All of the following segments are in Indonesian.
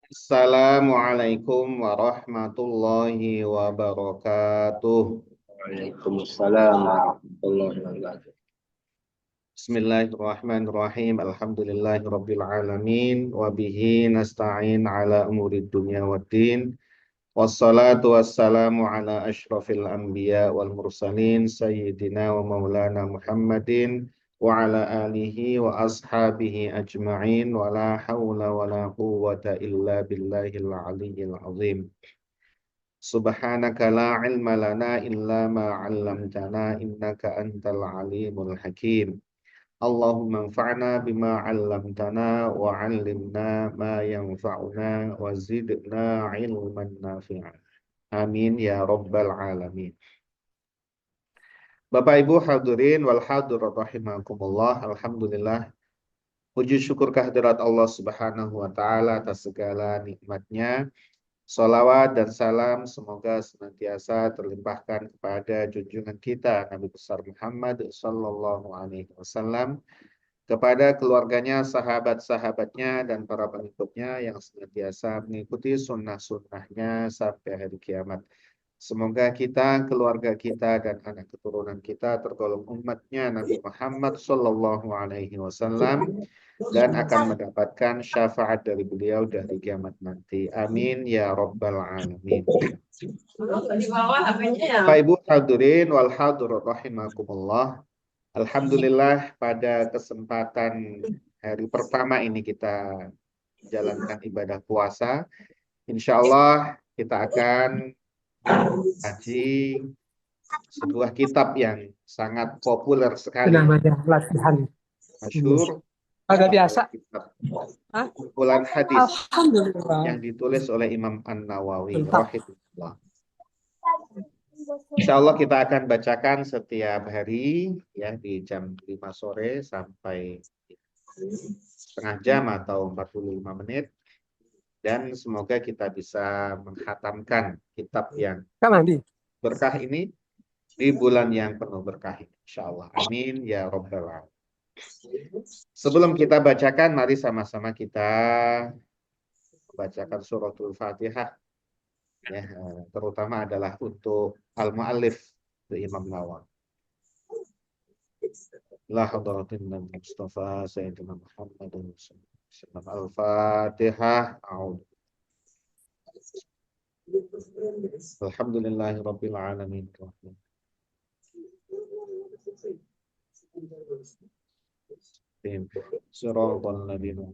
Assalamualaikum warahmatullahi wabarakatuh. Waalaikumsalam warahmatullahi wabarakatuh. Bismillahirrahmanirrahim. Alhamdulillahirabbil alamin wa bihi nasta'in ala umurid dunya waddin. Wassalatu wassalamu ala asyrafil anbiya wal mursalin sayyidina wa maulana Muhammadin wa ala alihi wa ashabihi ajma'in wa la hawla wa la quwwata illa billahil aliyyil azim. Subhanaka la ilma lana illa ma 'allamtana innaka antal alimul hakim. Allahumma anfa'na bima 'allamtana wa 'allimna ma yanfa'una wa zidna 'ilman nafi'a. Amin ya rabbal alamin. Bapak Ibu hadirin wal hadirat rahimakumullah. Alhamdulillah, puji syukur kehadirat Allah Subhanahu wa taala atas segala nikmatnya. Salawat dan salam semoga senantiasa terlimpahkan kepada junjungan kita Nabi besar Muhammad sallallahu alaihi wasallam, kepada keluarganya, sahabat-sahabatnya dan para pengikutnya yang senantiasa mengikuti sunnah-sunnahnya sampai hari kiamat. Semoga kita, keluarga kita dan anak keturunan kita tergolong umatnya Nabi Muhammad sallallahu alaihi wasallam dan akan mendapatkan syafaat dari beliau dari kiamat nanti. Amin ya rabbal alamin. Bapak Ibu hadirin wal hadirat rahimakumullah. Alhamdulillah pada kesempatan hari pertama ini kita jalankan ibadah puasa. Insya Allah kita akan kaji sebuah kitab yang sangat populer sekali, namanya latihan. masyhur, Agak biasa. kitab Hah? kumpulan hadis Alhamdulillah. yang ditulis oleh Imam An-Nawawi Mantap. rahimahullah. Insya Allah kita akan bacakan setiap hari ya di jam 5 sore sampai setengah jam atau 45 menit. Dan semoga kita bisa menghatamkan kitab yang berkah ini di bulan yang penuh berkah ini. Insya Allah. Amin ya rabbal alamin. Sebelum kita bacakan, mari sama-sama kita bacakan suratul Fatihah. Ya, terutama adalah untuk al-muallif Imam Nawawi. La hadratin Nabi Mustafa Sayyidina Muhammadun sallallahu al-Fatihah. Alhamdulillahi rabbil alamin. Siratal ladzina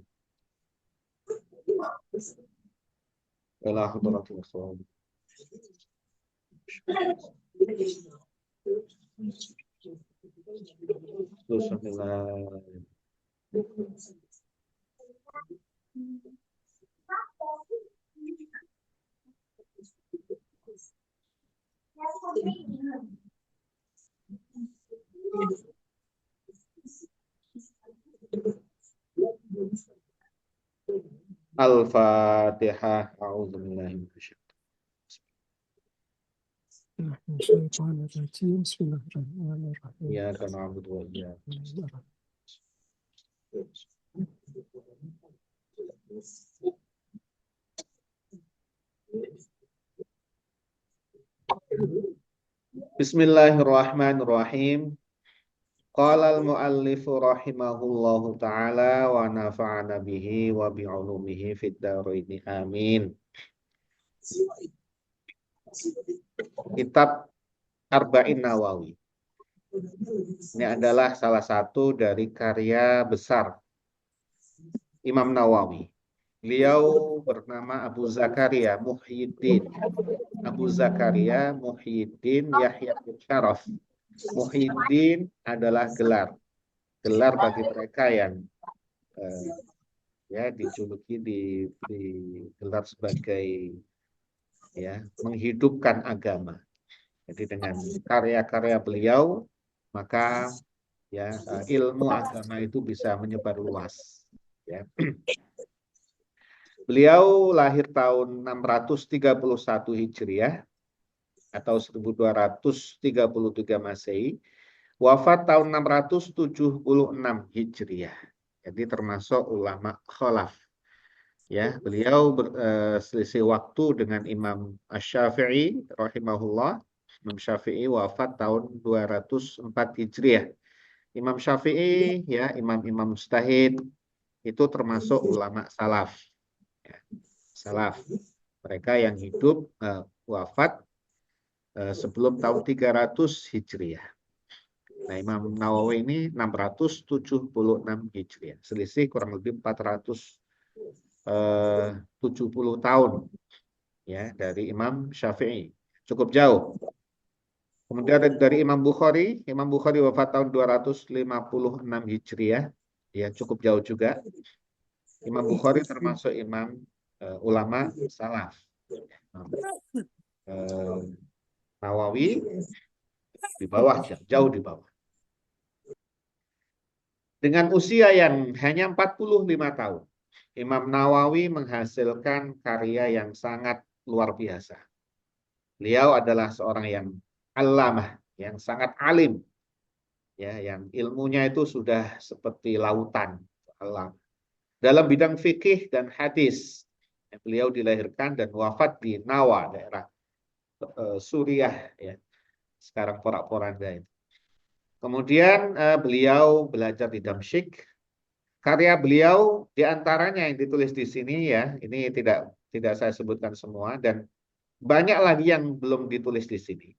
ila hadratil khawf. Bismillah. Al-Fatihah. A'udzubillahi minasyaitonir Bismillahirrahmanirrahim. Iyyaka na'budu wa iyyaka nasta'in. Bismillahirrahmanirrahim. Qala al-muallifu rahimahullahu ta'ala wa nafa'ana bihi wa bi'ulumihi fid dharaini amin. Kitab Arba'in Nawawi. Ini adalah salah satu dari karya besar Imam Nawawi. Beliau bernama Abu Zakaria Muhyiddin. Abu Zakaria Muhyiddin Yahya bin Syaraf. Muhyiddin adalah gelar bagi mereka yang dijuluki di gelar sebagai menghidupkan agama. Jadi dengan karya-karya beliau maka ilmu agama itu bisa menyebar luas. Ya. Beliau lahir tahun 631 Hijriah atau 1233 Masehi, wafat tahun 676 Hijriah. Jadi termasuk ulama khalaf. Ya, beliau selisih waktu dengan Imam Asy-Syafi'i rahimahullah. Imam Syafi'i wafat tahun 204 Hijriah. Imam Syafi'i ya, imam-imam mujtahid itu termasuk ulama salaf. Ya, salaf. Mereka yang hidup wafat sebelum tahun 300 Hijriah. Nah, Imam Nawawi ini 676 Hijriah. Selisih kurang lebih 470 tahun ya dari Imam Syafi'i. Cukup jauh. Kemudian dari Imam Bukhari wafat tahun 256 Hijriah. Ya, cukup jauh juga. Imam Bukhari termasuk imam ulama salaf. Nawawi di bawah, jauh di bawah. Dengan usia yang hanya 45 tahun, Imam Nawawi menghasilkan karya yang sangat luar biasa. Beliau adalah seorang yang allamah, yang sangat alim, ya, yang ilmunya itu sudah seperti lautan alam. Dalam bidang fikih dan hadis, beliau dilahirkan dan wafat di Nawa, daerah Suriah, ya, sekarang Porak-Poranda itu. Kemudian beliau belajar di Damsyik. Karya beliau diantaranya yang ditulis di sini ya, ini tidak saya sebutkan semua dan banyak lagi yang belum ditulis di sini.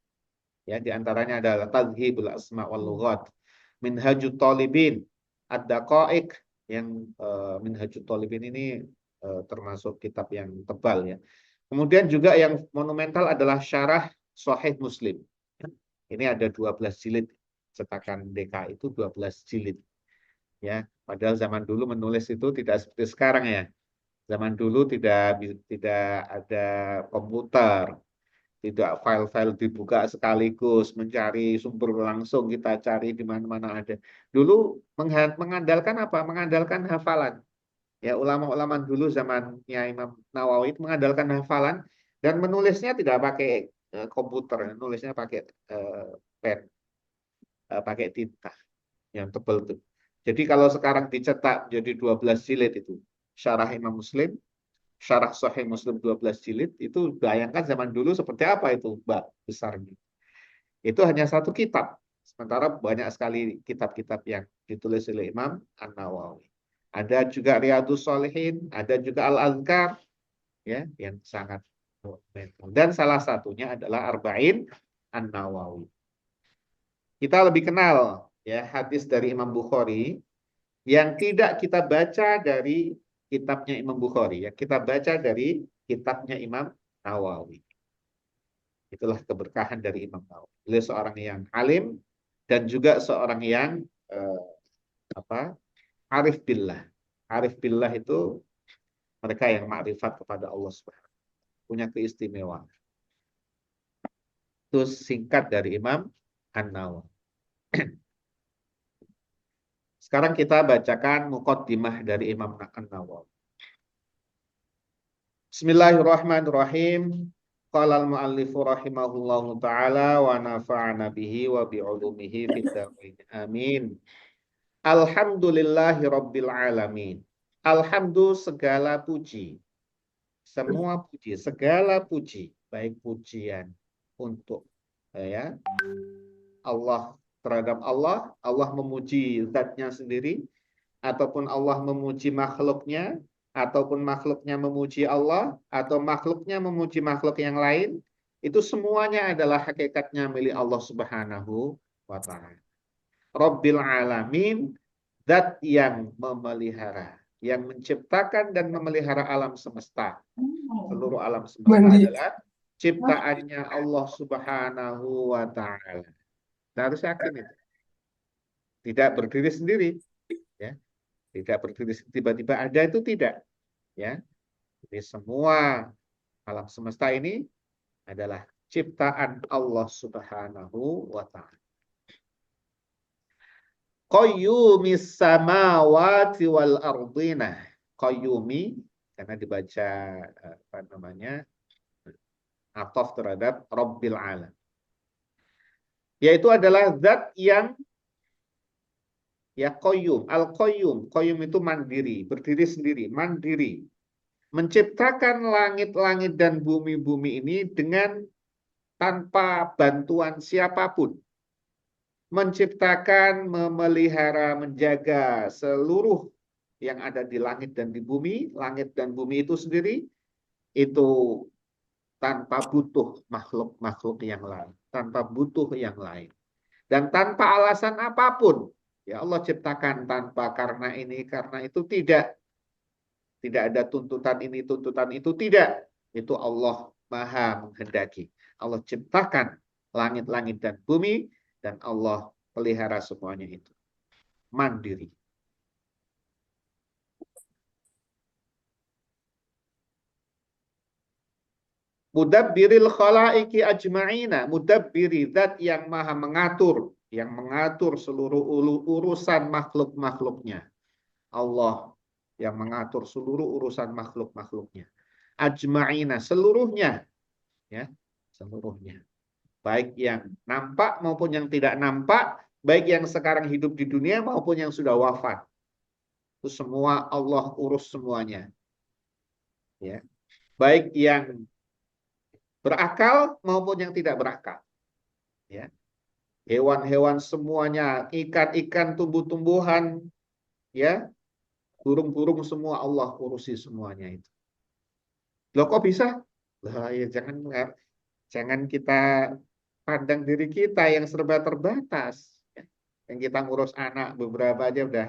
Ya, diantaranya adalah Tadhhibul Asma wal Lughat, Minhajut Thalibin, Ad-Daqaiq, yang Minhajut Thalibin ini termasuk kitab yang tebal ya. Kemudian juga yang monumental adalah Syarah Sahih Muslim. Ini ada 12 jilid, cetakan DK itu 12 jilid. Ya, padahal zaman dulu menulis itu tidak seperti sekarang ya. Zaman dulu tidak ada komputer, tidak file-file dibuka sekaligus, mencari sumber langsung kita cari di mana-mana ada. Dulu mengandalkan apa? Mengandalkan hafalan. Ya, ulama-ulama dulu zamannya Imam Nawawi itu mengandalkan hafalan dan menulisnya tidak pakai komputer, nulisnya pakai pen, pakai tinta yang tebal itu. Jadi kalau sekarang dicetak jadi 12 jilid itu Syarah Imam Muslim, Syarah Sahih Muslim 12 jilid, itu bayangkan zaman dulu seperti apa itu besarnya. Itu hanya satu kitab. Sementara banyak sekali kitab-kitab yang ditulis oleh Imam An-Nawawi. Ada juga Riyadhus Shalihin, ada juga Al-Azkar ya, yang sangat monumental. Dan salah satunya adalah Arba'in An-Nawawi. Kita lebih kenal ya hadis dari Imam Bukhari yang tidak kita baca dari kitabnya Imam Bukhari, ya kita baca dari kitabnya Imam Nawawi. Itulah keberkahan dari Imam Nawawi. Beliau seorang yang alim dan juga seorang yang arif billah. Arif billah itu mereka yang makrifat kepada Allah Subhanahu, punya keistimewaan. Itu singkat dari Imam An-Nawawi. Sekarang kita bacakan muqaddimah dari Imam An-Nawawi. Bismillahirrahmanirrahim. Qala al-muallifu rahimahullahu ta'ala wa nafa'ana bihi wa bi'ulumihi fid dharain. Amin. Alhamdulillahi rabbil alamin. Alhamdu segala puji. Semua puji, segala puji, baik pujian untuk ya Allah, terhadap Allah, Allah memuji zatnya sendiri, ataupun Allah memuji makhluknya, ataupun makhluknya memuji Allah, atau makhluknya memuji makhluk yang lain, itu semuanya adalah hakikatnya milik Allah Subhanahu wa ta'ala. Rabbil alamin, zat yang memelihara, yang menciptakan dan memelihara alam semesta. Seluruh alam semesta adalah ciptaannya Allah Subhanahu wa ta'ala. Kita harus yakin itu. Tidak berdiri sendiri, ya. Tidak berdiri tiba-tiba ada, itu tidak, ya. Jadi semua alam semesta ini adalah ciptaan Allah Subhanahu wa ta'ala. Qayyumis samawati wal ardina. Qayyumi karena dibaca ataf terhadap Rabbil alam. Yaitu adalah zat yang ya qayyum, al-qayyum. Qayyum itu mandiri, berdiri sendiri, mandiri. menciptakan langit-langit dan bumi-bumi ini dengan tanpa bantuan siapapun. Menciptakan, memelihara, menjaga seluruh yang ada di langit dan di bumi. Langit dan bumi itu sendiri itu tanpa butuh makhluk-makhluk yang lain. Tanpa butuh yang lain. Dan tanpa alasan apapun. Ya Allah ciptakan tanpa karena ini, karena itu tidak. Tidak ada tuntutan ini, tuntutan itu, tidak. Itu Allah Maha menghendaki. Allah ciptakan langit-langit dan bumi, dan Allah pelihara semuanya itu. Mandiri. Mudabbiril khalaiki ajma'ina. Mudabbiri, zat yang maha mengatur. Yang mengatur seluruh urusan makhluk-makhluknya. Allah yang mengatur seluruh urusan makhluk-makhluknya. Ajma'ina, seluruhnya. Ya, seluruhnya. Baik yang nampak maupun yang tidak nampak. Baik yang sekarang hidup di dunia maupun yang sudah wafat. Itu semua Allah urus semuanya. Ya. Baik yang berakal maupun yang tidak berakal. Ya. Hewan-hewan semuanya, ikan-ikan, tumbuh-tumbuhan, ya, burung-burung semua Allah urusi semuanya itu. Loh kok bisa? Lah ya jangan kita pandang diri kita yang serba terbatas. Ya. Yang kita ngurus anak beberapa aja udah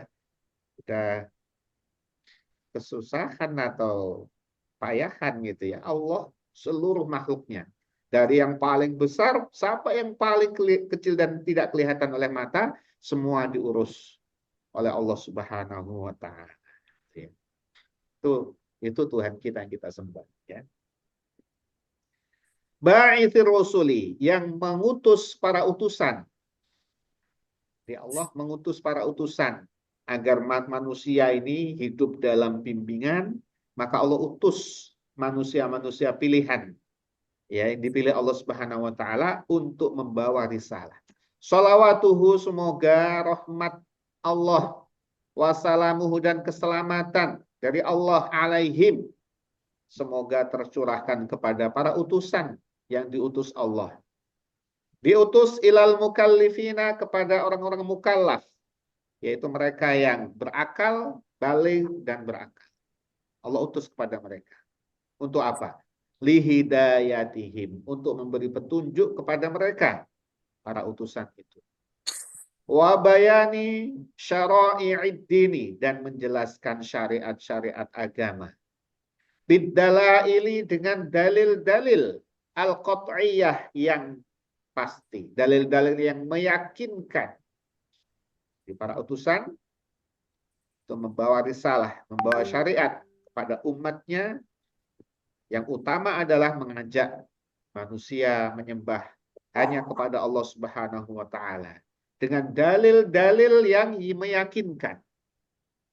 kesusahan atau payahan gitu ya. Allah seluruh makhluknya. Dari yang paling besar sampai yang paling kecil dan tidak kelihatan oleh mata, semua diurus oleh Allah Subhanahu wa taala. Ya. Itu Tuhan kita yang kita sembah, ya. Ba'itsir rusuli, yang mengutus para utusan. Jadi Allah mengutus para utusan agar manusia ini hidup dalam bimbingan, maka Allah utus manusia-manusia pilihan, ya, yang dipilih Allah Subhanahu wa taala untuk membawa risalah. Shalawatuhu, semoga rahmat Allah, wassalamuhu, dan keselamatan dari Allah alaihim, semoga tercurahkan kepada para utusan yang diutus Allah. Diutus ilal mukallifina, kepada orang-orang mukallaf, yaitu mereka yang berakal, baligh, dan berakal. Allah utus kepada mereka. Untuk apa? Lihidayatihim, untuk memberi petunjuk kepada mereka, para utusan itu. Wa bayani syara'i'id dini, dan menjelaskan syariat-syariat agama. Biddalaili, dengan dalil-dalil al-qat'iyah, yang pasti, dalil-dalil yang meyakinkan. Di para utusan untuk membawa risalah, membawa syariat kepada umatnya. Yang utama adalah mengajak manusia menyembah hanya kepada Allah Subhanahu wa taala dengan dalil-dalil yang meyakinkan.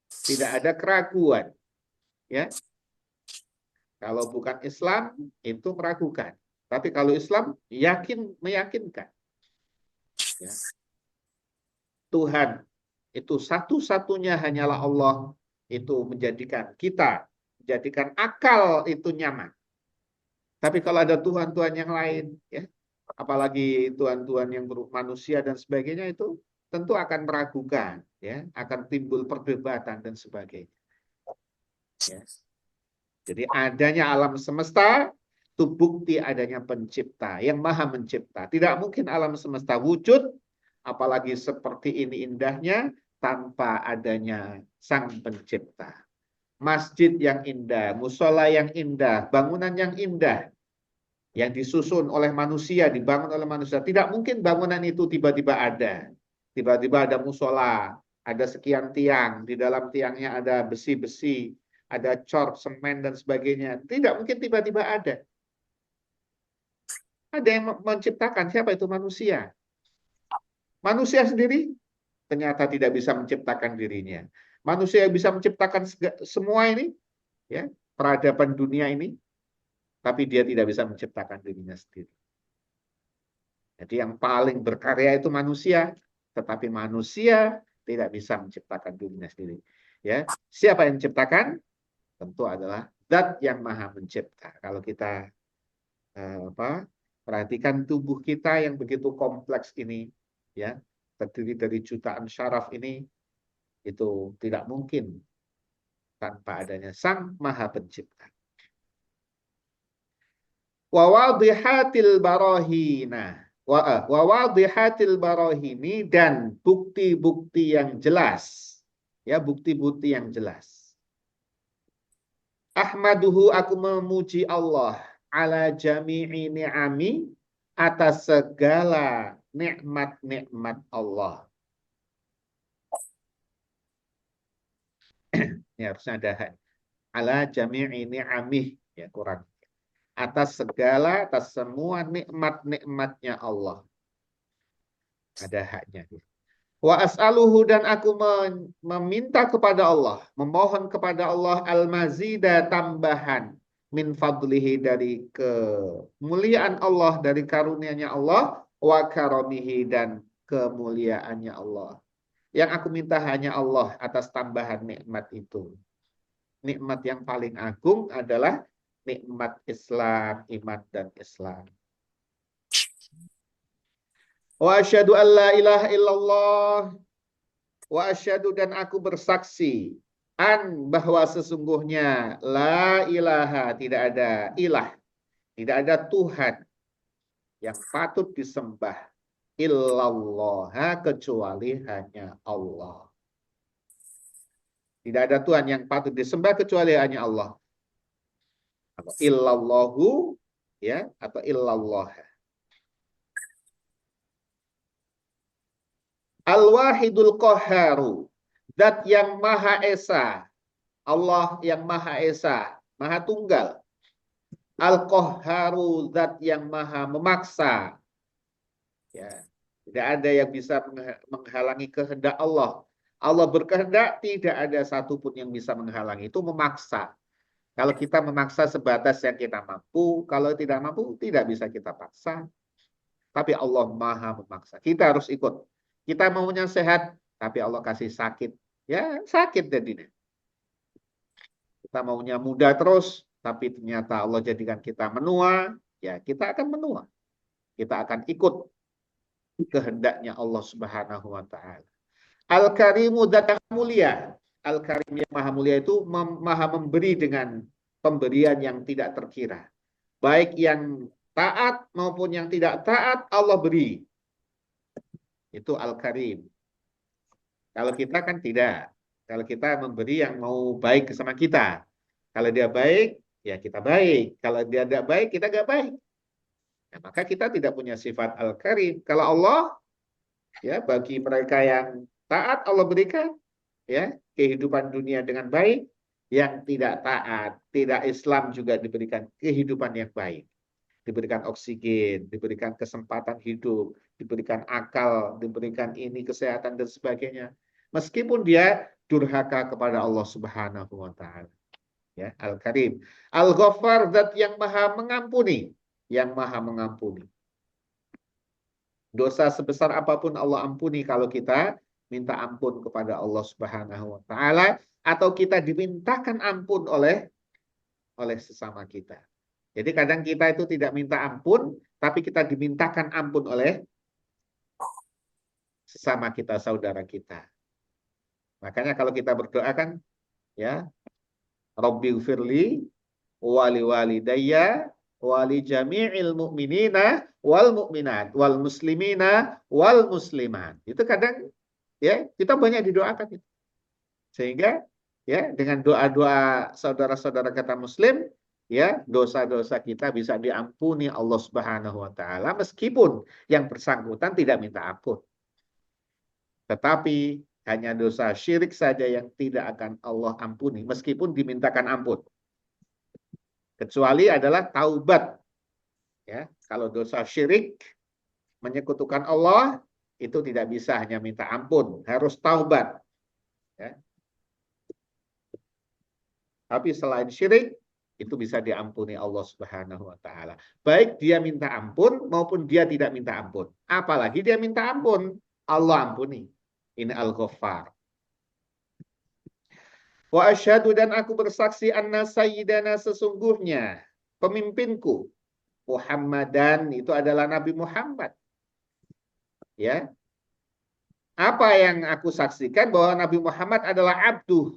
Tidak ada keraguan, ya. Kalau bukan Islam itu meragukan. Tapi kalau Islam meyakinkan. Ya. Tuhan itu satu-satunya hanyalah Allah, itu menjadikan akal itu nyaman. Tapi kalau ada Tuhan-Tuhan yang lain, ya, apalagi Tuhan-Tuhan yang manusia dan sebagainya, itu tentu akan meragukan, ya, akan timbul perdebatan dan sebagainya. Ya. Jadi adanya alam semesta itu bukti adanya pencipta yang maha mencipta. Tidak mungkin alam semesta wujud, apalagi seperti ini indahnya, tanpa adanya sang pencipta. Masjid yang indah, musola yang indah, bangunan yang indah, yang disusun oleh manusia, dibangun oleh manusia. Tidak mungkin bangunan itu tiba-tiba ada. Tiba-tiba ada musola, ada sekian tiang, di dalam tiangnya ada besi-besi, ada cor, semen, dan sebagainya. Tidak mungkin tiba-tiba ada. Ada yang menciptakan. Siapa itu? Manusia. Manusia sendiri ternyata tidak bisa menciptakan dirinya. Manusia yang bisa menciptakan semua ini, ya, peradaban dunia ini, tapi dia tidak bisa menciptakan dirinya sendiri. Jadi yang paling berkarya itu manusia, tetapi manusia tidak bisa menciptakan dirinya sendiri. Ya, siapa yang menciptakan? Tentu adalah Zat yang maha mencipta. Kalau kita perhatikan tubuh kita yang begitu kompleks ini, ya, terdiri dari jutaan syaraf ini, itu tidak mungkin tanpa adanya Sang Maha Pencipta. Wa wadihatil barahina, wa wadihatil barahini, dan bukti-bukti yang jelas, ya, bukti-bukti yang jelas. Ahmaduhu, aku memuji Allah, ala jami'i ni'ami, atas segala nikmat-nikmat Allah. Ini harusnya ada ala jami'i ni'amih, ya, kurang. Atas semua nikmat-nikmatnya Allah. Ada haknya. Wa as'aluhu, dan aku meminta kepada Allah, memohon kepada Allah al-mazida, tambahan, min fadlihi, dari kemuliaan Allah, dari karunia-Nya Allah, wa karamihi, dan kemuliaannya Allah. Yang aku minta hanya Allah atas tambahan nikmat itu. Nikmat yang paling agung adalah nikmat Islam, iman dan Islam. Wa asyhadu an la ilaha illallah, wa asyhadu, dan aku bersaksi, bahwa sesungguhnya la ilaha, tidak ada ilah, tidak ada Tuhan yang patut disembah, illallah, kecuali hanya Allah. Tidak ada Tuhan yang patut disembah kecuali hanya Allah. Atau illallahu, ya, atau illallah. Al-Wahidul Qahharu, zat yang Maha Esa, Allah yang Maha Esa, Maha Tunggal. Al-Qahharu, zat yang Maha Memaksa. Ya, tidak ada yang bisa menghalangi kehendak Allah. Allah berkehendak, tidak ada satupun yang bisa menghalangi. Itu memaksa. Kalau kita memaksa sebatas yang kita mampu, kalau tidak mampu, tidak bisa kita paksa. Tapi Allah Maha memaksa. Kita harus ikut. Kita maunya sehat, tapi Allah kasih sakit. Ya, sakit jadinya. Kita maunya muda terus, tapi ternyata Allah jadikan kita menua, ya kita akan menua. Kita akan ikut kehendaknya Allah Subhanahu wa taala. Al-Karimu, zat yang mulia. Al-Karim, yang Maha Mulia, itu Maha memberi dengan pemberian yang tidak terkira. Baik yang taat maupun yang tidak taat, Allah beri. Itu Al-Karim. Kalau kita kan tidak. Kalau kita memberi yang mau baik sama kita. Kalau dia baik, ya kita baik. Kalau dia tidak baik, kita tidak baik. Nah, maka kita tidak punya sifat Al-Karim. Kalau Allah, ya, bagi mereka yang taat, Allah berikan, ya, kehidupan dunia dengan baik. Yang tidak taat, tidak Islam, juga diberikan kehidupan yang baik. Diberikan oksigen, diberikan kesempatan hidup, diberikan akal, diberikan ini, kesehatan dan sebagainya. Meskipun dia durhaka kepada Allah Subhanahu wa taala. Ya, Al-Karim. Al-Ghaffar, zat yang Maha mengampuni, yang Maha mengampuni. Dosa sebesar apapun Allah ampuni kalau kita minta ampun kepada Allah Subhanahu wa taala, atau kita dimintakan ampun oleh sesama kita. Jadi kadang kita itu tidak minta ampun, tapi kita dimintakan ampun oleh sesama kita, saudara kita. Makanya kalau kita berdoa kan, ya, Rabbighfirli wali walidayya wali jami'il mu'minina wal mu'minat wal muslimina wal muslimat. Itu kadang, ya, kita banyak didoakan itu. Sehingga, ya, dengan doa-doa saudara-saudara kita muslim, ya, dosa-dosa kita bisa diampuni Allah Subhanahu wa taala, meskipun yang bersangkutan tidak minta ampun. Tetapi hanya dosa syirik saja yang tidak akan Allah ampuni meskipun dimintakan ampun. Kecuali adalah taubat. Ya, kalau dosa syirik menyekutukan Allah, itu tidak bisa hanya minta ampun, harus taubat. Ya. Tapi selain syirik, itu bisa diampuni Allah Subhanahu wa taala. Baik dia minta ampun maupun dia tidak minta ampun. Apalagi dia minta ampun, Allah ampuni. Ini Al-Ghaffar. Wa asyhadu dan aku bersaksi anna sayyidana sesungguhnya pemimpinku Muhammadan itu adalah Nabi Muhammad. Ya. Apa yang aku saksikan bahwa Nabi Muhammad adalah abduh,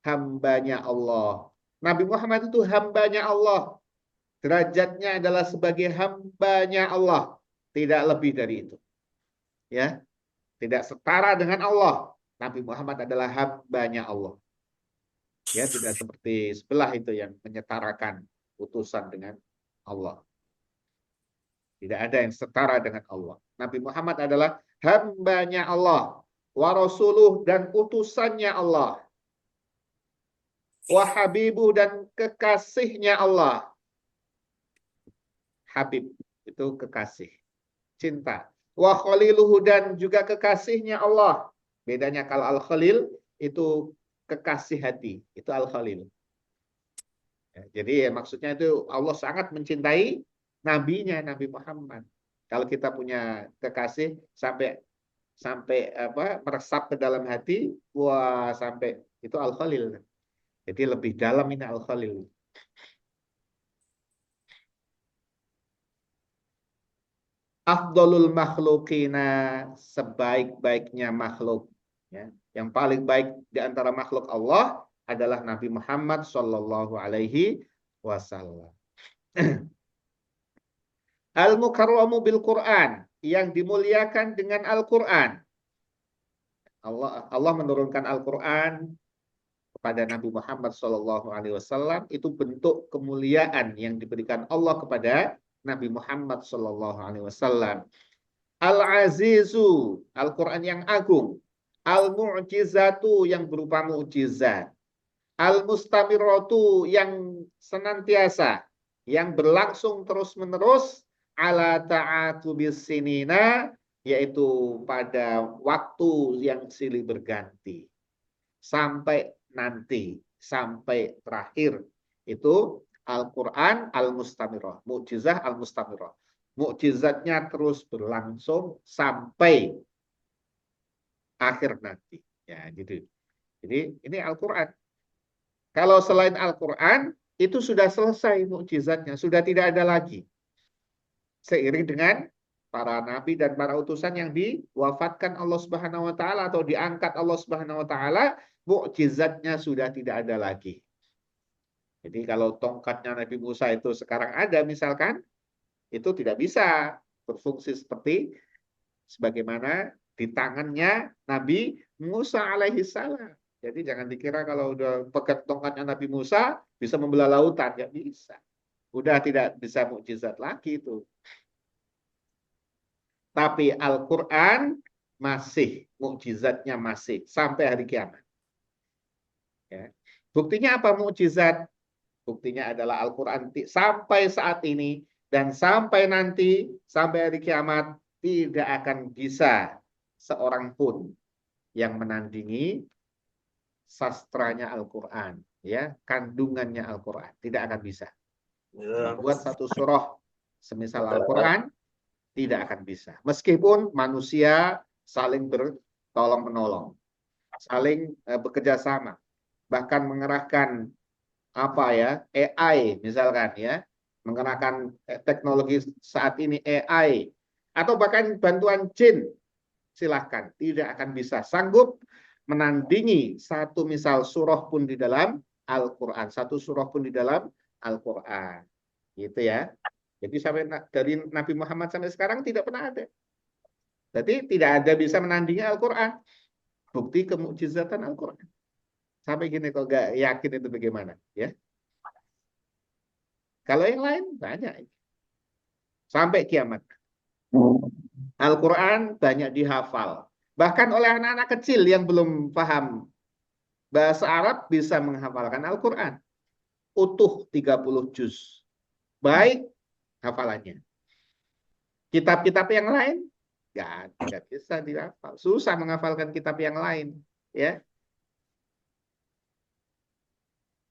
hambanya Allah. Nabi Muhammad itu hambanya Allah. Derajatnya adalah sebagai hambanya Allah. Tidak lebih dari itu. Ya, tidak setara dengan Allah. Nabi Muhammad adalah hambanya Allah. Ya, tidak seperti sebelah itu yang menyetarakan utusan dengan Allah. Tidak ada yang setara dengan Allah. Nabi Muhammad adalah hambanya Allah. Wa rasuluh dan utusannya Allah. Wa habibu dan kekasihnya Allah. Habib itu kekasih, cinta. Wa khaliluhu dan juga kekasihnya Allah. Bedanya kalau al-khalil itu kekasih hati, itu al-khalil. Ya, jadi maksudnya itu Allah sangat mencintai nabinya, Nabi Muhammad. Kalau kita punya kekasih sampai meresap ke dalam hati, wah sampai itu al-khalil. Jadi lebih dalam ini al-khalil. Afdolul makhlukina, sebaik-baiknya makhluk. Ya. Yang paling baik di antara makhluk Allah adalah Nabi Muhammad Sallallahu Alaihi Wasallam. Al-mukarramu bil Quran, yang dimuliakan dengan Al-Quran. Allah menurunkan Al-Quran kepada Nabi Muhammad Sallallahu Alaihi Wasallam, itu bentuk kemuliaan yang diberikan Allah kepada Nabi Muhammad Sallallahu Alaihi Wasallam. Al-Azizu, Al-Quran yang agung. Al-Mu'jizatu, yang berupa mu'jizat. Al-Mustamiratu, yang senantiasa, yang berlangsung terus-menerus. Ala ta'atubis sinina, yaitu pada waktu yang silih berganti. Sampai nanti, sampai terakhir. Itu Al-Quran Al-Mustamirah, mu'jizah Al-Mustamirah. Mukjizatnya terus berlangsung sampai akhir nanti. Ya, gitu. Jadi ini Al-Quran. Kalau selain Al-Quran, itu sudah selesai mukjizatnya, sudah tidak ada lagi. Seiring dengan para nabi dan para utusan yang diwafatkan Allah Subhanahu wa taala atau diangkat Allah Subhanahu wa taala, mukjizatnya sudah tidak ada lagi. Jadi kalau tongkatnya Nabi Musa itu sekarang ada misalkan, itu tidak bisa berfungsi seperti sebagaimana di tangannya Nabi Musa alaihi salam. Jadi jangan dikira kalau udah pegang tongkatnya Nabi Musa bisa membelah lautan, nggak bisa. Udah tidak bisa mukjizat lagi itu. Tapi Al-Quran masih, mukjizatnya masih sampai hari kiamat. Ya. Buktinya apa mukjizat? Buktinya adalah Al-Quran sampai saat ini dan sampai nanti, sampai hari kiamat, tidak akan bisa seorang pun yang menandingi sastranya Al-Quran, ya, kandungannya Al-Quran. Tidak akan bisa. Buat satu surah semisal Al-Quran, tidak akan bisa. Meskipun manusia saling bertolong-menolong, saling bekerja sama, bahkan mengerahkan AI misalkan ya, mengenakan teknologi saat ini AI atau bahkan bantuan jin, silahkan, tidak akan bisa sanggup menandingi satu misal surah pun di dalam Al-Quran, satu surah pun di dalam Al-Quran, gitu ya. Jadi sampai dari Nabi Muhammad sampai sekarang tidak pernah ada. Jadi tidak ada bisa menandingi Al-Quran. Bukti kemukjizatan Al-Quran. Sampai gini kok gak yakin itu bagaimana, ya? Kalau yang lain banyak. Sampai kiamat. Al-Quran banyak dihafal. Bahkan oleh anak-anak kecil yang belum paham bahasa Arab bisa menghafalkan Al-Quran. Utuh 30 juz. Baik hafalannya. Kitab-kitab yang lain tidak bisa dihafal. Susah menghafalkan kitab yang lain. Ya.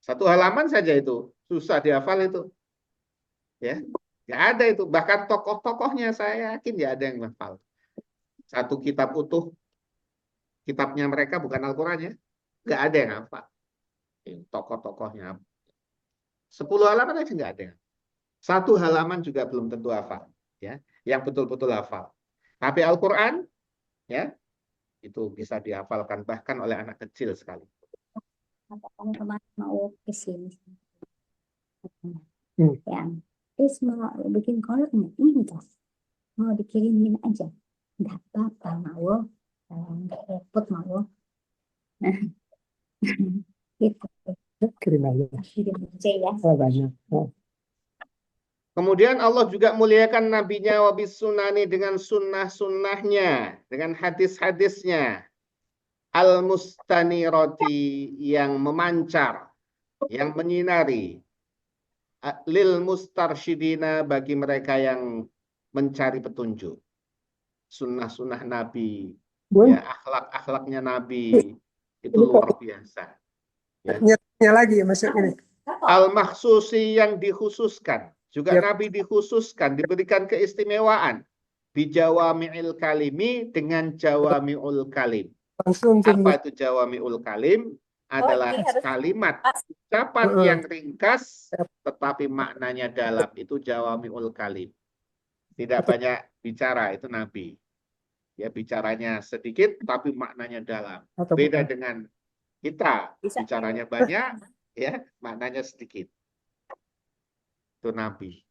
Satu halaman saja itu. Susah dihafal itu. Ya. Nggak ada itu. Bahkan tokoh-tokohnya saya yakin nggak ada yang hafal. Satu kitab utuh, kitabnya mereka bukan Al-Quran ya. Nggak ada yang hafal. Tokoh-tokohnya 10 halaman aja nggak ada. 1 halaman juga belum tentu hafal, ya. Yang betul-betul hafal. Tapi Al-Quran, ya, itu bisa dihafalkan bahkan oleh anak kecil sekali. Kamu kemarin mau ke sini Hmm. ya, terus mau bikin kolak nggak? Enggak, mau dikirimin aja, nggak apa-apa mau, nggak repot mau. Nah, gitu. Kirim aja. Kirim aja ya. Oh, banyak. Oh. Kemudian Allah juga muliakan nabinya wabis sunani dengan sunnah-sunnahnya, dengan hadis-hadisnya. Al-mustanirati yang memancar, yang menyinari. Lil mustarsyidina bagi mereka yang mencari petunjuk. Sunnah-sunnah Nabi, Bun, ya, akhlak-akhlaknya Nabi itu ini kok luar biasa. Ya. nyetnya lagi masuk ini. Al-makhsusi yang dikhususkan. Juga Yep. Nabi dikhususkan, diberikan keistimewaan. Bijawami'il kalimi dengan jawami'ul kalim. Langsung tunggu. Apa itu jawami'ul kalim? Adalah ini harus- kalimat ucapan Heeh. yang ringkas tetapi maknanya dalam. Itu jawami'ul kalim. Tidak banyak bicara, itu Nabi. Ya, bicaranya sedikit tapi maknanya dalam. Atau Beda bukan? dengan kita, Bisa. bicaranya banyak, ya, maknanya sedikit. Itu Nabi.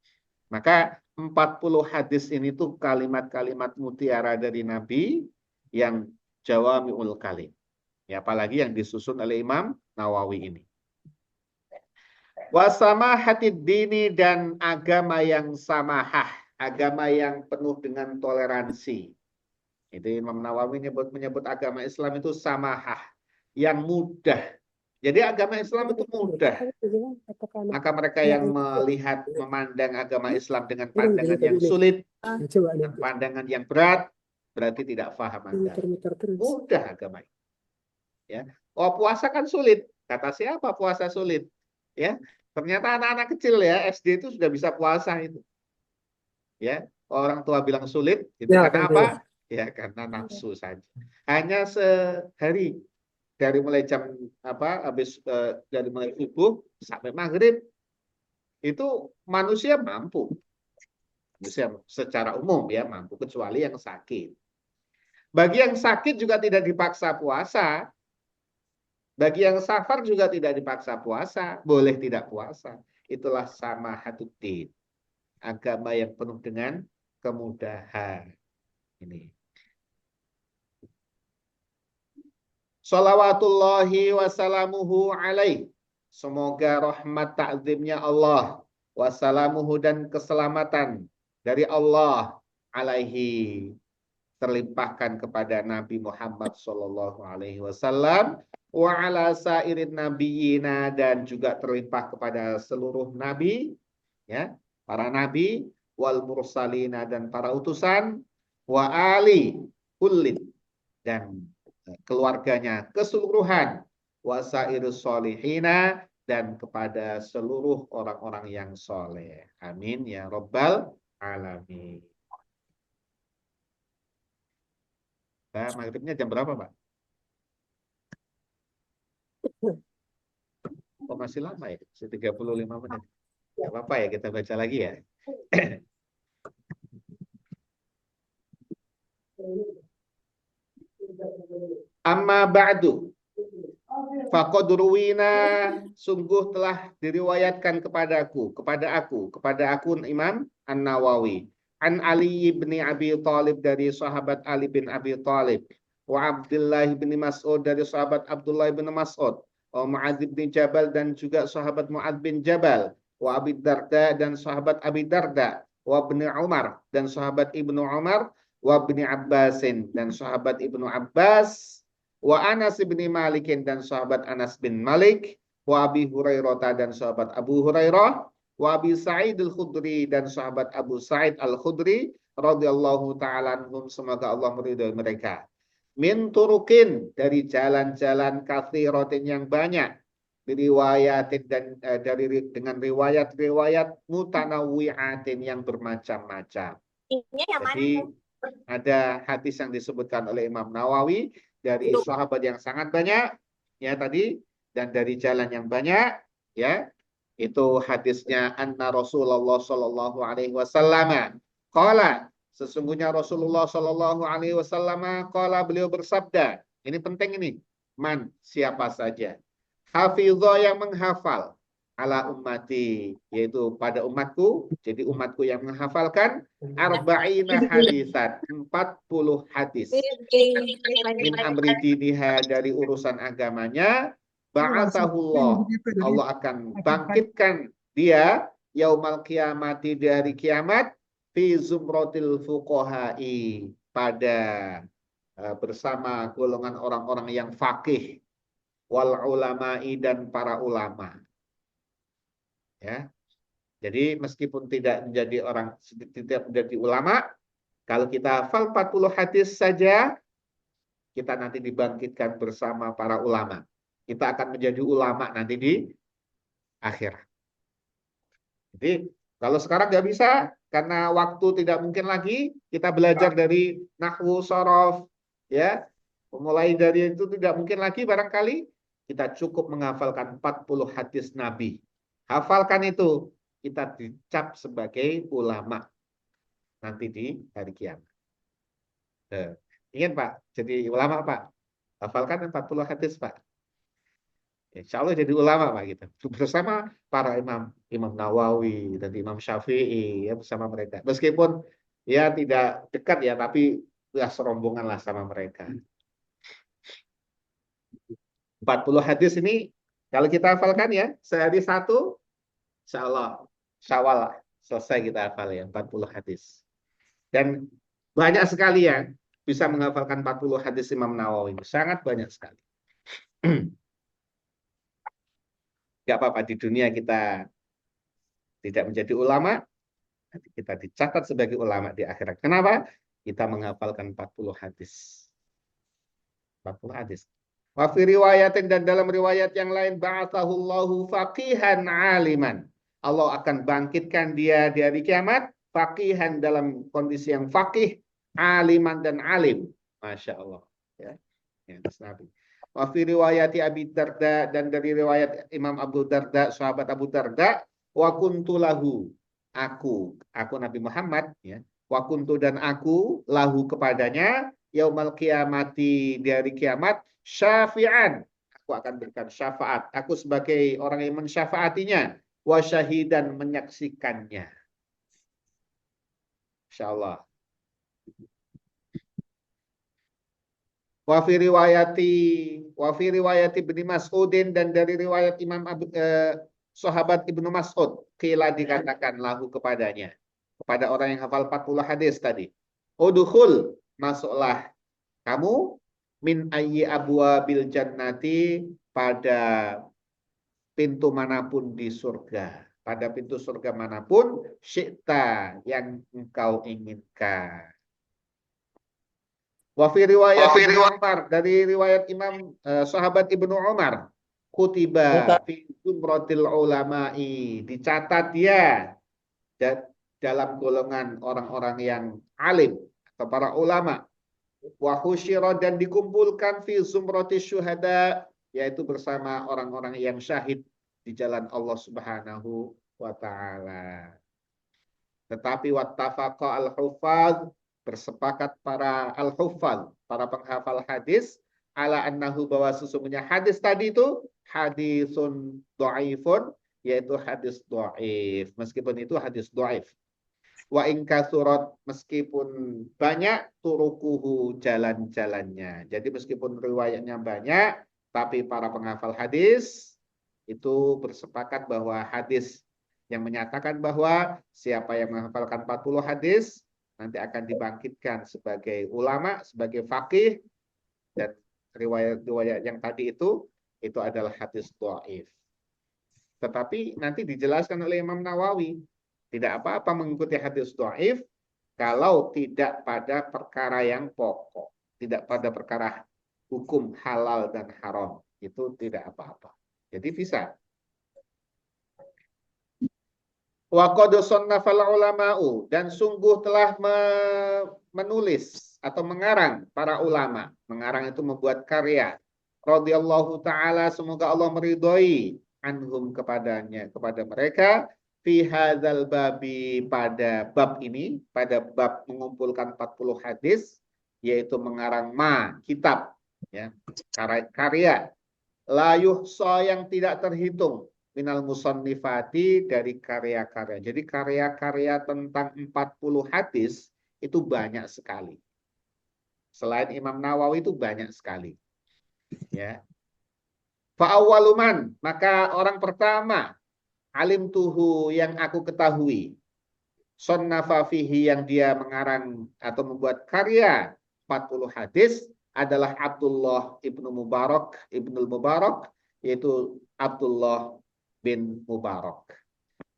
Maka 40 hadis ini tuh kalimat-kalimat mutiara dari Nabi yang jawami'ul kalim. Ya, apalagi yang disusun oleh Imam Nawawi ini. Wasamahatid dini dan agama yang samahah, agama yang penuh dengan toleransi. Itu Imam Nawawi menyebut agama Islam itu samahah, yang mudah. Jadi agama Islam itu mudah. Maka mereka yang melihat, memandang agama Islam dengan pandangan yang sulit, Coba dengan lihat. pandangan yang berat, berarti tidak paham agama. Muter-muter terus. Mudah agama ini. Ya. Oh, puasa kan sulit. Kata siapa puasa sulit? Ya, ternyata anak-anak kecil ya SD itu sudah bisa puasa itu. Ya, orang tua bilang sulit, itu Ya, karena kan, apa? Ya, karena nafsu saja. Hanya sehari dari mulai jam dari mulai subuh sampai maghrib itu manusia mampu. Manusia secara umum ya mampu, kecuali yang sakit. Bagi yang sakit juga tidak dipaksa puasa. Bagi yang safar juga tidak dipaksa puasa, boleh tidak puasa. Itulah samahatuddin. Agama yang penuh dengan kemudahan. Ini. Salawatullahi wassalamuhu alaih. Semoga rahmat ta'zimnya Allah. Wassalamuhu dan keselamatan dari Allah alaihi. Terlimpahkan kepada Nabi Muhammad Sallallahu Alaihi Wasallam. Wa ala sairin nabiyina dan juga terlimpah kepada seluruh nabi. Ya, para nabi. Wal mursalina dan para utusan. Wa ali kullin dan keluarganya keseluruhan, wasairus solihina dan kepada seluruh orang-orang yang soleh. Amin ya Rabbal alamin. Nah, maghribnya jam berapa, Pak? Oh, masih lama ya? 35 menit. Gak apa-apa ya, kita baca lagi ya. Amma ba'du. Faqad ruwina, sungguh telah diriwayatkan kepada aku Imam An-Nawawi. An Ali bin Abi Thalib dari sahabat Ali bin Abi Thalib. Wa Abdullah bin Mas'ud dari sahabat Abdullah bin Mas'ud. Wa Mu'adz bin Jabal dan juga sahabat Mu'adz bin Jabal. Wa Abi Darda dan sahabat Abi Darda. Wa Ibnu Umar dan sahabat Ibnu Umar. Wa Ibnu Abbasin dan sahabat Ibnu Abbas. Wa Anas bin Malik dan sahabat Anas bin Malik, wa Abi Hurairah dan sahabat Abu Hurairah, wa Abi Sa'id al-Khudri dan sahabat Abu Sa'id al-Khudri radhiyallahu taala anhum, semoga Allah meridhai mereka. Min turukin, dari jalan-jalan katsiratin yang banyak, riwayatin dan dengan riwayat-riwayat mutanawwi'atin yang bermacam-macam. Ini yang mana? Jadi ada hadis yang disebutkan oleh Imam Nawawi dari sahabat yang sangat banyak, ya tadi, dan dari jalan yang banyak, ya. Itu hadisnya anna Rasulullah sallallahu alaihi wasallam qala, sesungguhnya Rasulullah sallallahu alaihi wasallam qala, beliau bersabda. Ini penting ini. Man, siapa saja. Hafizah, yang menghafal, ala ummati, yaitu pada umatku. Jadi umatku yang menghafalkan arba'ina hadisan, 40 hadis. Min amri diniha, dari urusan agamanya. Ba'athahullah, Allah akan bangkitkan dia yaumal kiamati, di hari kiamat, fi zumratil fuqahai, pada bersama golongan orang-orang yang faqih, wal ulama'i, dan para ulama. Ya. Jadi meskipun tidak menjadi ulama, kalau kita hafal 40 hadis saja, kita nanti dibangkitkan bersama para ulama. Kita akan menjadi ulama nanti di akhirat. Jadi kalau sekarang nggak bisa, karena waktu tidak mungkin lagi, kita belajar dari nahwu, shorof, ya, mulai dari itu tidak mungkin lagi barangkali, kita cukup menghafalkan 40 hadis Nabi. Hafalkan itu, kita dicap sebagai ulama nanti di hari kiamat. Ingin Pak jadi ulama Pak? Hafalkan 40 hadis Pak. Insya Allah jadi ulama Pak, gitu. Bersama para Imam Nawawi dan Imam Syafi'i, ya, bersama mereka. Meskipun ya tidak dekat ya, tapi ya serombongan lah sama mereka. 40 hadis ini kalau kita hafalkan ya, sehari satu, insya Allah Syawal selesai kita hafal ya 40 hadis. Dan banyak sekali yang bisa menghafalkan 40 hadis Imam Nawawi. Sangat banyak sekali. Gak apa-apa, di dunia kita tidak menjadi ulama, nanti kita dicatat sebagai ulama di akhirat. Kenapa? Kita menghafalkan 40 hadis. 40 hadis. Wa fi riwayatin, dan dalam riwayat yang lain, ba'athahullahu faqihan aliman. Allah akan bangkitkan dia di hari kiamat, faqihan, dalam kondisi yang faqih, aliman, dan alim. Masya Allah. Ya. Ya, Nabi. Wa fi riwayati Abi Darda, dan dari riwayat Imam Abu Darda, sahabat Abu Darda, wa kuntu lahu, aku Nabi Muhammad, ya. Wa kuntu, dan aku, lahu, kepadanya, yaumal kiamati, di hari kiamat, syafi'an, aku akan berikan syafaat, aku sebagai orang yang mensyafaatinya, wa syahidan, menyaksikannya. Insyaallah. Wa fi riwayati Ibnu Mas'udin, dan dari riwayat sahabat Ibnu Mas'ud, qila, dikatakan lahu, kepadanya, kepada orang yang hafal 40 hadis tadi, udkhul, masuklah kamu, min ayyi abwabil jannati, pada pintu manapun di surga, pada pintu surga manapun, syi'ta, yang engkau inginkan. Wa fi riwayat Umar, dari riwayat Imam sahabat Ibnu Umar, kutiba fi zumratil ulama'i, dicatat dia dalam golongan orang-orang yang alim atau para ulama. Wa husyira, dan dikumpulkan fi zumratis syuhada, yaitu bersama orang-orang yang syahid di jalan Allah Subhanahu wa taala. Tetapi wattafaqa al-huffaz, bersepakat para al-huffaz, para penghafal hadis, ala annahu, bahwa sesungguhnya hadis tadi itu hadisun dhaifun, yaitu hadis dhaif, meskipun itu hadis dhaif. Wa in kasurat, meskipun banyak, turukuhu, jalan-jalannya. Jadi meskipun riwayatnya banyak, tapi para penghafal hadis itu bersepakat bahwa hadis yang menyatakan bahwa siapa yang menghafalkan 40 hadis nanti akan dibangkitkan sebagai ulama, sebagai faqih, dan riwayat-riwayat yang tadi itu adalah hadis dhaif. Tetapi nanti dijelaskan oleh Imam Nawawi, tidak apa-apa mengikuti hadis dhaif kalau tidak pada perkara yang pokok, tidak pada perkara hukum halal dan haram, itu tidak apa-apa. Jadi bisa. Wa qad sannafal ulama'u, dan sungguh telah menulis atau mengarang para ulama. Mengarang itu membuat karya. radhiyallahu taala, semoga Allah meridhoi, anhum kepada mereka, fi hadzal babi, pada bab ini, pada bab mengumpulkan 40 hadis, yaitu mengarang kitab, ya, karya la yuhsa, yang tidak terhitung, minal musannifati, dari karya-karya. Jadi karya-karya tentang 40 hadis itu banyak sekali. Selain Imam Nawawi itu banyak sekali. Ya. Fa'awwaluman, maka orang pertama, alim tuhu, yang aku ketahui, sonnafa fihi, yang dia mengarang atau membuat karya 40 hadis, adalah Abdullah ibnu Mubarak, yaitu Abdullah bin Mubarak.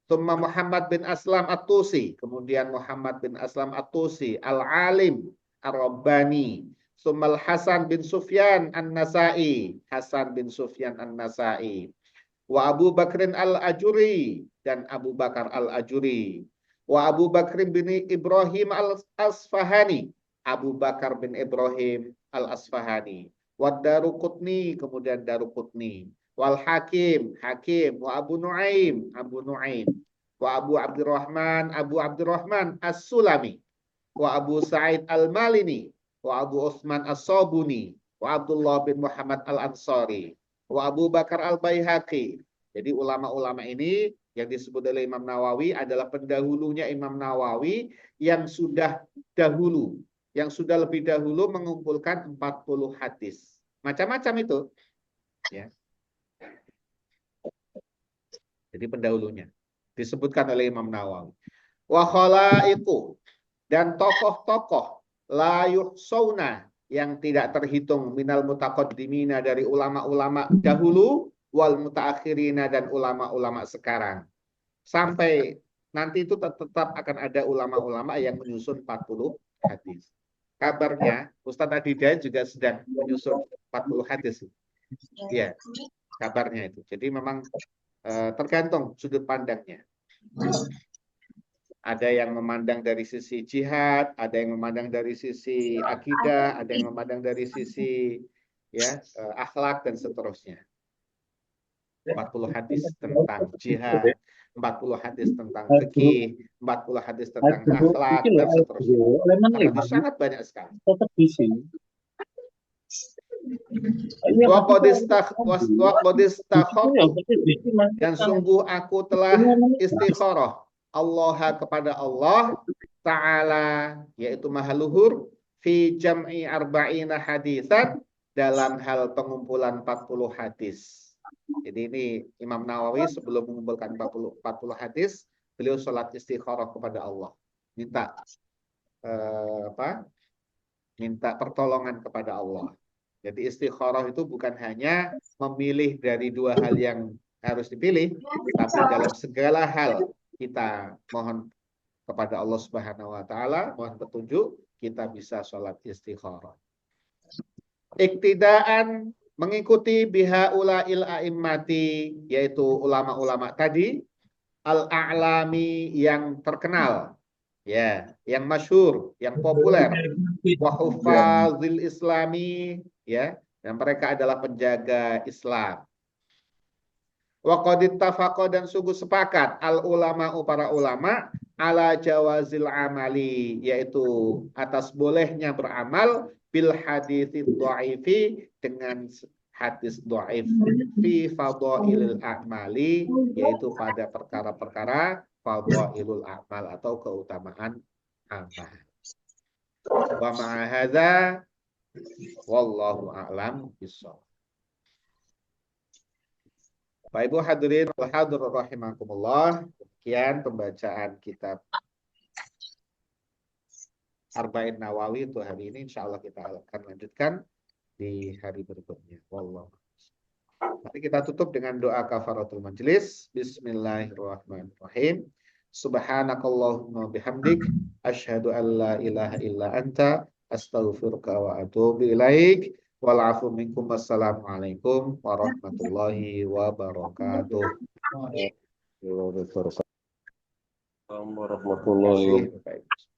Tsumma Muhammad bin Aslam At-Tusi, kemudian Muhammad bin Aslam At-Tusi, al-alim ar-rabbani. Tsumma Hasan bin Sufyan An-Nasai, Hasan bin Sufyan An-Nasai. Wa Abu Bakrin Al-Ajuri, dan Abu Bakar Al-Ajuri. Wa Abu Bakrin bin Ibrahim Al-Asfahani, Abu Bakar bin Ibrahim Al-Asfahani. Wa Daruqutni, kemudian Daruqutni. Wal Hakim, wa Abu Nuaim, wa Abu Abdurrahman As-Sulami, wa Abu Sa'id Al-Malini, wa Abu Utsman As-Sabuni, wa Abdullah bin Muhammad Al-Ansari, wa Abu Bakar Al-Baihaqi. Jadi ulama-ulama ini yang disebut oleh Imam Nawawi adalah pendahulunya Imam Nawawi yang sudah lebih dahulu mengumpulkan 40 hadis. Macam-macam itu. Ya. Jadi pendahulunya disebutkan oleh Imam Nawawi. Wa khalaiqu, dan tokoh-tokoh, la yuhsauna, yang tidak terhitung, minal mutaqaddimina, dari ulama-ulama dahulu, wal mutaakhirina, dan ulama-ulama sekarang. Sampai nanti itu tetap akan ada ulama-ulama yang menyusun 40 hadis. Kabarnya Ustadz Adhidayat juga sedang menyusun 40 hadis. Ya, kabarnya itu. Jadi memang tergantung sudut pandangnya. Ada yang memandang dari sisi jihad, ada yang memandang dari sisi akidah, ada yang memandang dari sisi akhlak dan seterusnya. 40 hadis tentang jihad, 40 hadis tentang fikih, 40 hadis tentang akhlak dan seterusnya. Karena itu sangat banyak sekali. Dan sungguh aku telah istikharah Allah, kepada Allah Ta'ala, yaitu Maha Luhur, fi jam'i arba'ina hadisan, dalam hal pengumpulan 40 hadis. Jadi ini Imam Nawawi sebelum mengumpulkan 40 hadis, beliau sholat istikharah kepada Allah. Minta pertolongan kepada Allah. Jadi istikharah itu bukan hanya memilih dari dua hal yang harus dipilih, tapi dalam segala hal kita mohon kepada Allah Subhanahu wa taala, mohon petunjuk, kita bisa sholat istikharah. Iktidaan, mengikuti bihaula'il a'immati, yaitu ulama-ulama tadi, al-a'lami, yang terkenal, ya, yang masyhur, yang populer, wa hufazil islami, ya, dan mereka adalah penjaga Islam. Wa qad ittafaqa, dan sungguh sepakat, al ulama'u, para ulama, ala jawazil amali, yaitu atas bolehnya beramal, bil haditsi dhaifi, dengan hadis dhaif, fi fadhailil a'mali, yaitu pada perkara-perkara fadhailul a'mal atau keutamaan amal. Wa ma'a hadza wallahu a'lam bishawab. Bapak Ibu hadirin wal hadirat rahimakumullah, demikian pembacaan kitab Arba'in Nawawi untuk hari ini. Insyaallah kita akan lanjutkan di hari berikutnya. Wallahu. Nanti kita tutup dengan doa kafaratul majelis. Bismillahirrahmanirrahim. Subhanakallahumma bihamdik, asyhadu an la ilaha illa anta, astaghfiruka wa atubu ilaik. Wal-afu minkum. Wassalamualaikum warahmatullahi wabarakatuh. Warahmatullahi wabarakatuh.